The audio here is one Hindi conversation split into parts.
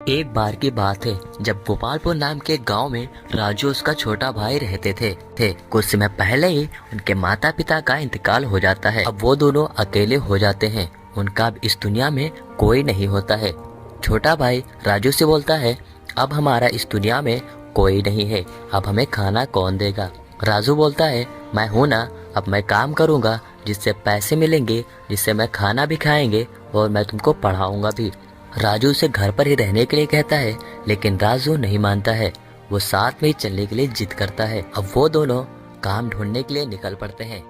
एक बार की बात है जब गोपालपुर नाम के गांव में राजू उसका छोटा भाई रहते थे। कुछ समय पहले ही उनके माता पिता का इंतकाल हो जाता है। अब वो दोनों अकेले हो जाते हैं। उनका अब इस दुनिया में कोई नहीं होता है। छोटा भाई राजू से बोलता है, अब हमारा इस दुनिया में कोई नहीं है, अब हमें खाना कौन देगा। राजू बोलता है, मैं हूँ ना, अब मैं काम करूँगा जिससे पैसे मिलेंगे, जिससे मैं खाना भी खाएंगे और मैं तुमको पढ़ाऊंगा भी। राजू उसे घर पर ही रहने के लिए कहता है, लेकिन राजू नहीं मानता है। वो साथ में ही चलने के लिए जिद करता है। अब वो दोनों काम ढूंढने के लिए निकल पड़ते हैं।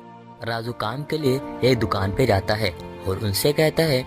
राजू काम के लिए एक दुकान पे जाता है और उनसे कहता है,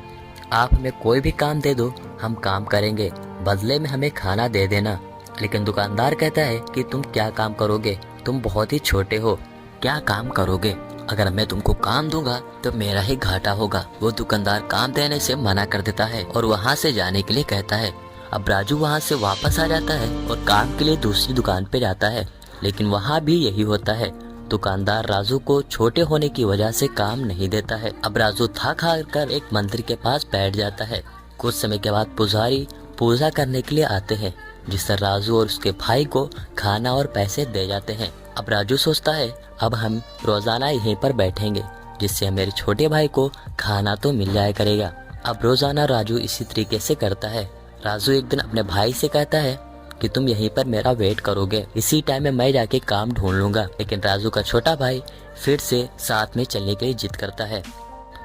आप हमें कोई भी काम दे दो, हम काम करेंगे, बदले में हमें खाना दे देना। लेकिन दुकानदार कहता है कि तुम क्या काम करोगे, तुम बहुत ही छोटे हो, क्या काम करोगे, अगर मैं तुमको काम दूंगा तो मेरा ही घाटा होगा। वो दुकानदार काम देने से मना कर देता है और वहाँ से जाने के लिए कहता है। अब राजू वहाँ से वापस आ जाता है और काम के लिए दूसरी दुकान पे जाता है, लेकिन वहाँ भी यही होता है। दुकानदार राजू को छोटे होने की वजह से काम नहीं देता है। अब राजू थक हार कर एक मंदिर के पास बैठ जाता है। कुछ समय के बाद पुजारी पूजा करने के लिए आते हैं, जिससे राजू और उसके भाई को खाना और पैसे दे जाते हैं। अब राजू सोचता है, अब हम रोजाना यहीं पर बैठेंगे, जिससे मेरे छोटे भाई को खाना तो मिल जाया करेगा। अब रोजाना राजू इसी तरीके से करता है। राजू एक दिन अपने भाई से कहता है कि तुम यहीं पर मेरा वेट करोगे, इसी टाइम में मैं जाके काम ढूंढ लूंगा। लेकिन राजू का छोटा भाई फिर से साथ में चलने के लिए जिद करता है।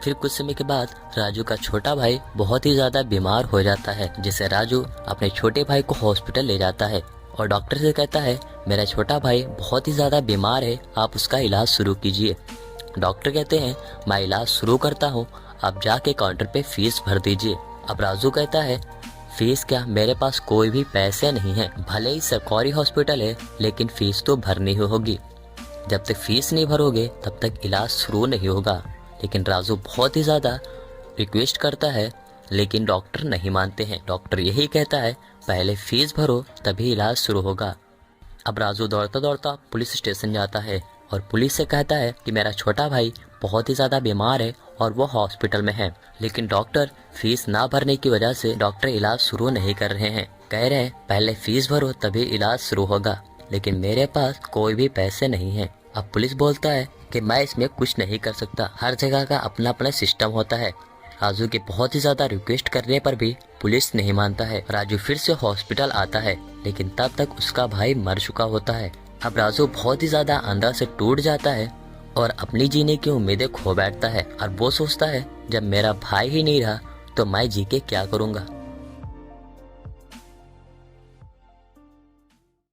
फिर कुछ समय के बाद राजू का छोटा भाई बहुत ही ज्यादा बीमार हो जाता है, जिससे राजू अपने छोटे भाई को हॉस्पिटल ले जाता है और डॉक्टर से कहता है, मेरा छोटा भाई बहुत ही ज़्यादा बीमार है, आप उसका इलाज शुरू कीजिए। डॉक्टर कहते हैं, मैं इलाज शुरू करता हूँ, आप जाके काउंटर पे फीस भर दीजिए। अब राजू कहता है, फीस क्या, मेरे पास कोई भी पैसे नहीं है, भले ही सरकारी हॉस्पिटल है लेकिन फीस तो भरनी ही होगी, जब तक फीस नहीं भरोगे तब तक इलाज शुरू नहीं होगा। लेकिन राजू बहुत ही ज़्यादा रिक्वेस्ट करता है, लेकिन डॉक्टर नहीं मानते हैं। डॉक्टर यही कहता है, पहले फीस भरो तभी इलाज शुरू होगा। अब राजू दौड़ता दौड़ता पुलिस स्टेशन जाता है और पुलिस से कहता है कि मेरा छोटा भाई बहुत ही ज़्यादा बीमार है और वो हॉस्पिटल में है, लेकिन डॉक्टर फीस ना भरने की वजह से डॉक्टर इलाज शुरू नहीं कर रहे हैं। कह रहे हैं पहले फीस भरो तभी इलाज शुरू होगा, लेकिन मेरे पास कोई भी पैसे नहीं है। अब पुलिस बोलता है कि मैं इसमें कुछ नहीं कर सकता, हर जगह का अपना अपना सिस्टम होता है। राजू के बहुत ही ज्यादा रिक्वेस्ट करने पर भी पुलिस नहीं मानता है। राजू फिर से हॉस्पिटल आता है, लेकिन तब तक उसका भाई मर चुका होता है। अब राजू बहुत ही ज्यादा अंदर से टूट जाता है और अपनी जीने की उम्मीदें खो बैठता है और वो सोचता है, जब मेरा भाई ही नहीं रहा तो मैं जी के क्या करूँगा।